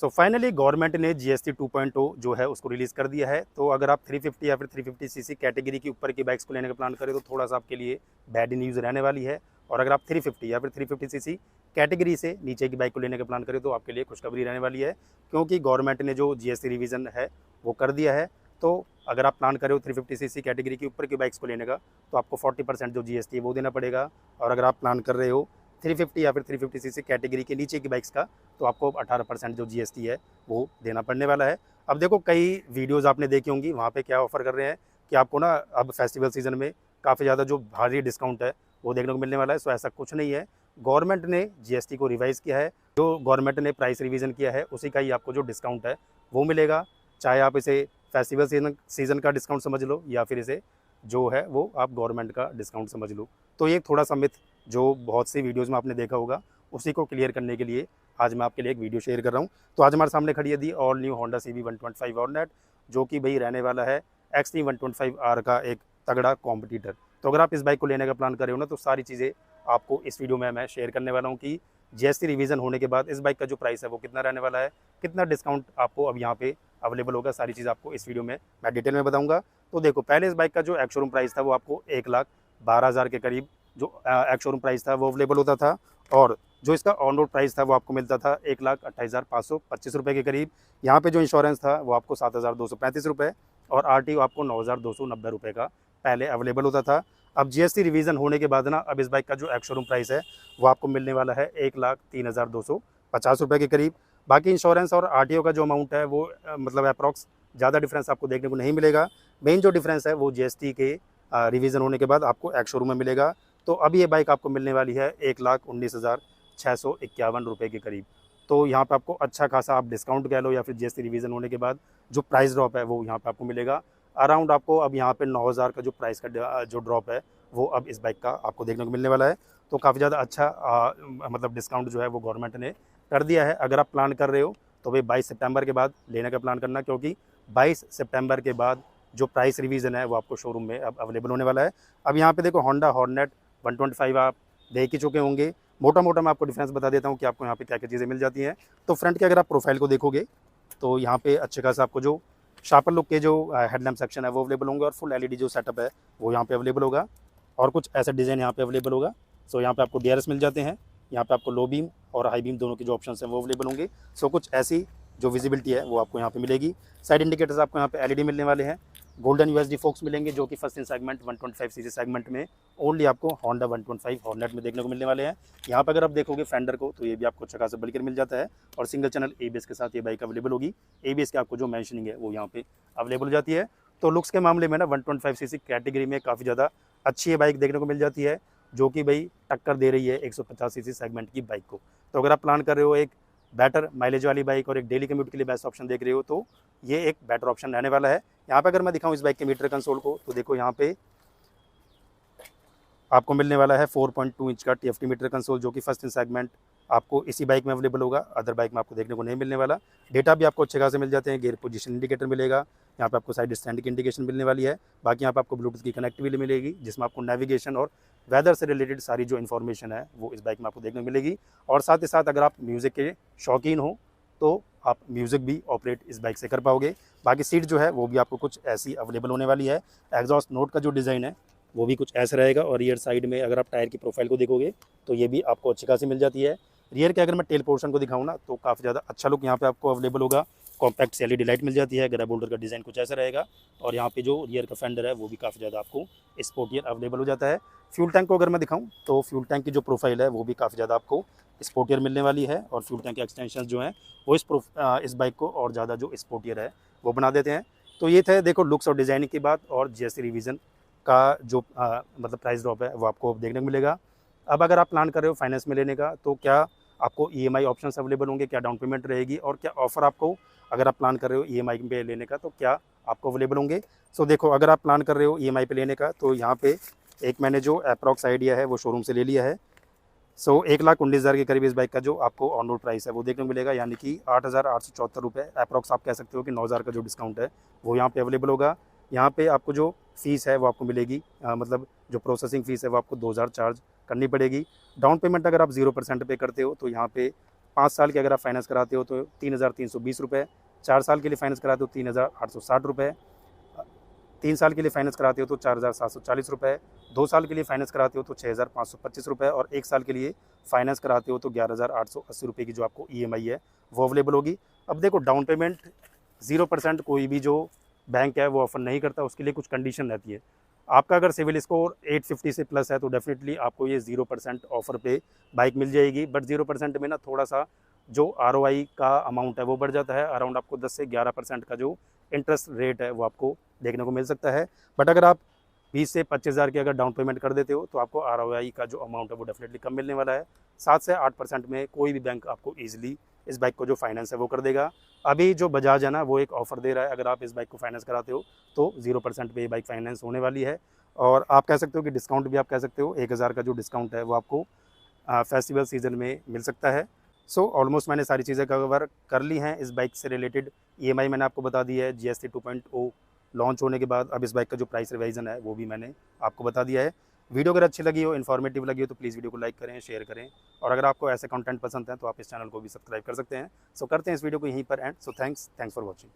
So finally government ने GST 2.0 जो है उसको रिलीज़ कर दिया है। तो अगर आप 350 या फिर 350 सीसी कैटेगरी के ऊपर की बाइक्स को लेने का प्लान करें तो थोड़ा सा आपके लिए बैड न्यूज़ रहने वाली है। और अगर आप 350 या फिर 350 सीसी कैटेगरी से नीचे की बाइक को लेने का प्लान करें तो आपके लिए खुशखबरी रहने वाली है, क्योंकि गवर्नमेंट ने जो जीएसटी रिवीजन है वो कर दिया है। तो अगर आप प्लान करें हो 350 सीसी कैटेगरी के ऊपर की बाइक्स को लेने का तो आपको 40% जो जीएसटी है वो देना पड़ेगा। और अगर आप प्लान कर रहे हो 350 या फिर 350 सीसी कैटेगरी के नीचे की बाइक्स का तो आपको 18% जो जीएसटी है वो देना पड़ने वाला है। अब देखो कई वीडियोज़ आपने देखी होंगी, वहाँ पे क्या ऑफ़र कर रहे हैं कि आपको ना अब फेस्टिवल सीज़न में काफ़ी ज़्यादा जो भारी डिस्काउंट है वो देखने को मिलने वाला है। सो ऐसा कुछ नहीं है, गवर्नमेंट ने जीएसटी को रिवाइज़ किया है, जो गवर्नमेंट ने प्राइस रिवीजन किया है उसी का ही आपको जो डिस्काउंट है वो मिलेगा। चाहे आप इसे फेस्टिवल सीज़न का डिस्काउंट समझ लो या फिर इसे जो है वो आप गवर्नमेंट का डिस्काउंट समझ लो। तो ये थोड़ा सा मिथ जो बहुत सी वीडियोज़ में आपने देखा होगा, उसी को क्लियर करने के लिए आज मैं आपके लिए एक वीडियो शेयर कर रहा हूँ। तो आज हमारे सामने खड़ी है the all new Honda CB 125 hornet, जो कि भाई रहने वाला है एक्सट्रीम 125R का एक तगड़ा कॉम्पिटिटर। तो अगर आप इस बाइक को लेने का प्लान कर रहे हो ना तो सारी चीज़ें आपको इस वीडियो में मैं शेयर करने वाला हूँ कि जीएसटी रिवीजन होने के बाद इस बाइक का जो प्राइस है वो कितना रहने वाला है, कितना डिस्काउंट आपको अब यहाँ पे अवेलेबल होगा, सारी चीज़ आपको इस वीडियो में मैं डिटेल में बताऊँगा। तो देखो पहले इस बाइक का जो एक्स शोरूम प्राइस था वो आपको 1,12,000 के करीब जो एक्स शोरूम प्राइस था वो अवेलेबल होता था। और जो इसका ऑन रोड प्राइस था वो आपको मिलता था 1,28,525 रुपये के करीब। यहाँ पे जो इंश्योरेंस था वो आपको 7,235 रुपये और आरटीओ आपको 9,290 रुपये का पहले अवेलेबल होता था। अब जीएसटी रिवीजन होने के बाद ना अब इस बाइक का जो एक्स शोरूम प्राइस है वो आपको मिलने वाला है 1,03,250 रुपये के करीब। बाकी इंश्योरेंस और आरटीओ का जो अमाउंट है वो मतलब अप्रॉक्स ज़्यादा डिफरेंस आपको देखने को नहीं मिलेगा। मेन जो डिफरेंस है वो जीएसटी के रिवीजन होने के बाद आपको एक्स शोरूम में मिलेगा। तो अब ये बाइक आपको मिलने वाली है 1,19,651 रुपये के करीब। तो यहाँ पे आपको अच्छा खासा आप डिस्काउंट कह लो या फिर जीएसटी रिवीजन होने के बाद जो प्राइस ड्रॉप है वो यहाँ पे आपको मिलेगा। अराउंड आपको अब यहाँ पे 9,000 का जो प्राइस का जो ड्रॉप है वो अब इस बाइक का आपको देखने को मिलने वाला है। तो काफ़ी ज़्यादा अच्छा मतलब डिस्काउंट जो है वो गवर्नमेंट ने कर दिया है। अगर आप प्लान कर रहे हो तो भाई 22 सितंबर के बाद लेने का प्लान करना, क्योंकि 22 सितंबर के बाद जो प्राइस रिवीजन है वो आपको शोरूम में अब अवेलेबल होने वाला है। अब यहाँ पे देखो होंडा हॉर्नेट 125 आप देख ही चुके होंगे। मोटा मोटा मैं आपको डिफरेंस बता देता हूँ कि आपको यहाँ पे क्या क्या चीज़ें मिल जाती हैं। तो फ्रंट के अगर आप प्रोफाइल को देखोगे तो यहाँ पे अच्छे खासा आपको जो शार्पर लुक के जो हेडलैम्प सेक्शन है वो अवेलेबल होंगे और फुल एलईडी जो सेटअप है वो यहाँ पे अवेलेबल होगा और कुछ ऐसा डिज़ाइन यहाँ पे अवेलेबल होगा। सो यहाँ पे आपको डीआरएस मिल जाते हैं, यहाँ पे आपको लो बीम और हाई बीम दोनों के जो ऑप्शन हैं वो अवेलेबल होंगे। सो कुछ ऐसी जो विजिबिलिटी है वो आपको यहाँ पे मिलेगी। साइड इंडिकेटर्स आपको यहाँ पे एलईडी मिलने वाले हैं। गोल्डन यूएसडी फोक्स मिलेंगे जो कि first in segment 125 CC segment में ओनली आपको होंडा 125 हॉर्नेट में देखने को मिलने वाले हैं। यहाँ पर अगर आप देखोगे फेंडर को तो ये भी आपको अच्छा खासा बल्कि मिल जाता है और सिंगल चैनल एबीएस के साथ ये बाइक अवेलेबल होगी। एबीएस की आपको जो मेंशनिंग है वो यहाँ पे अवेलेबल हो जाती है। तो लुक्स के मामले में ना 125 सीसी कैटेगरी में काफ़ी ज़्यादा अच्छी ये बाइक देखने को मिल जाती है, जो कि भाई टक्कर दे रही है 150 सीसी सेगमेंट की बाइक को। तो अगर आप प्लान कर रहे हो एक बेटर माइलेज वाली बाइक और एक डेली कम्यूट के लिए बेस्ट ऑप्शन देख रहे हो तो ये एक बेटर ऑप्शन रहने वाला है। यहाँ पे अगर मैं दिखाऊं इस बाइक के मीटर कंसोल को तो देखो यहाँ पे आपको मिलने वाला है 4.2 इंच का टीएफटी मीटर कंसोल, जो कि फर्स्ट इन सेगमेंट आपको इसी बाइक में अवेलेबल होगा, अदर बाइक में आपको देखने को नहीं मिलने वाला। डेटा भी आपको अच्छे खासे मिल जाते हैं। गियर पोजीशन इंडिकेटर मिलेगा, यहाँ पे आपको साइड स्टैंड की इंडिकेशन मिलने वाली है। बाकी यहाँ पे आपको ब्लूटूथ की कनेक्टिविटी मिलेगी जिसमें आपको नेविगेशन और वेदर से रिलेटेड सारी जो इन्फॉर्मेशन है वो इस बाइक में आपको देखने को मिलेगी। और साथ ही साथ अगर आप म्यूज़िक के शौकीन हो तो आप म्यूज़िक भी ऑपरेट इस बाइक से कर पाओगे। बाकी सीट जो है वो भी आपको कुछ ऐसी अवेलेबल होने वाली है। एग्जॉस्ट नोट का जो डिज़ाइन है वो भी कुछ ऐसा रहेगा और रियर साइड में अगर आप टायर की प्रोफाइल को देखोगे तो ये भी आपको अच्छी खासी मिल जाती है। रियर के अगर मैं टेल पोर्शन को दिखाऊँ ना तो काफ़ी ज़्यादा अच्छा लुक यहाँ पे आपको अवेलेबल होगा। कॉम्पैक्ट सी एलईडी लाइट मिल जाती है। ग्रैब होल्डर का डिज़ाइन कुछ ऐसा रहेगा और यहाँ पे जो रियर का फेंडर है वो भी काफ़ी ज़्यादा आपको स्पोर्टियर अवेलेबल हो जाता है। फ्यूल टैंक को अगर मैं दिखाऊँ तो फ्यूल टैंक की जो प्रोफाइल है वो भी काफ़ी ज़्यादा आपको स्पोर्टियर मिलने वाली है और फ्यूल टैंक के एक्सटेंशन जो हैं वो इस बाइक को और ज़्यादा जो स्पोर्टियर है वो बना देते हैं। तो ये थे देखो लुक्स और डिज़ाइनिंग की बात और जीएसटी रिवीजन का जो मतलब प्राइस ड्रॉप है वो आपको देखने को मिलेगा। अब अगर आप प्लान कर रहे हो फाइनेंस में लेने का तो क्या आपको ईएमआई ऑप्शंस अवेलेबल होंगे, क्या डाउन पेमेंट रहेगी और क्या ऑफ़र आपको अगर आप प्लान कर रहे हो ईएमआई पे लेने का तो क्या आपको अवेलेबल होंगे। सो देखो अगर आप प्लान कर रहे हो ईएमआई पे लेने का तो यहाँ पे एक मैंने जो अप्रॉक्स आइडिया है वो शोरूम से ले लिया है। सो 1,19,000 के करीब इस बाइक का जो आपको ऑन रोड प्राइस है वो देखने को मिलेगा, यानी कि 8,874 रुपये अप्रॉक्स आप कह सकते हो कि 9,000 का जो डिस्काउंट है वो यहाँ पे अवेलेबल होगा। यहाँ पे आपको जो फ़ीस है वो आपको मिलेगी मतलब जो प्रोसेसिंग फ़ीस है वो आपको 2,000 चार्ज करनी पड़ेगी। डाउन पेमेंट अगर आप 0% पे करते हो तो यहाँ पे 5 साल के अगर आप फाइनेंस कराते हो तो 3,320 रुपये, 4 साल के लिए फाइनेंस कराते हो 3,860 रुपये, 3 साल के लिए फाइनेंस कराते हो तो 4,740 रुपये, 2 साल के लिए फाइनेंस कराते हो तो 6,525 रुपये और 1 साल के लिए फाइनेंस कराते हो तो 11,880 रुपये की जो आपको EMI है वो अवेलेबल होगी। अब देखो डाउन पेमेंट 0% कोई भी जो बैंक है वो ऑफ़र नहीं करता, उसके लिए कुछ कंडीशन रहती है। आपका अगर सिविल स्कोर 850 से प्लस है तो डेफिनेटली आपको ये 0% ऑफ़र पे बाइक मिल जाएगी। बट 0% में ना थोड़ा सा जो ROI का अमाउंट है वो बढ़ जाता है, अराउंड आपको 10 से 11% का जो इंटरेस्ट रेट है वो आपको देखने को मिल सकता है। बट अगर आप 20 से 25,000 की अगर डाउन पेमेंट कर देते हो तो आपको ROI का जो अमाउंट है वो डेफिनेटली कम मिलने वाला है। 7 से 8% में कोई भी बैंक आपको ईजिली इस बाइक को जो फाइनेंस है वो कर देगा। अभी जो बजाज है ना वो एक ऑफ़र दे रहा है, अगर आप इस बाइक को फाइनेंस कराते हो तो 0% पे ये बाइक फाइनेंस होने वाली है। और आप कह सकते हो कि डिस्काउंट भी आप कह सकते हो, 1,000 का जो डिस्काउंट है वो आपको फेस्टिवल सीज़न में मिल सकता है। सो ऑलमोस्ट मैंने सारी चीज़ें कवर कर ली हैं इस बाइक से रिलेटेड। EMI मैंने आपको बता दी है, GST 2.0 लॉन्च होने के बाद अब इस बाइक का जो प्राइस रिवाइज़न है वो भी मैंने आपको बता दिया है। वीडियो अगर अच्छी लगी हो, इन्फॉर्मेटिव लगी हो तो प्लीज़ वीडियो को लाइक करें, शेयर करें और अगर आपको ऐसे कंटेंट पसंद है तो आप इस चैनल को भी सब्सक्राइब कर सकते हैं। सो करते हैं इस वीडियो को यहीं पर and. So thanks for watching.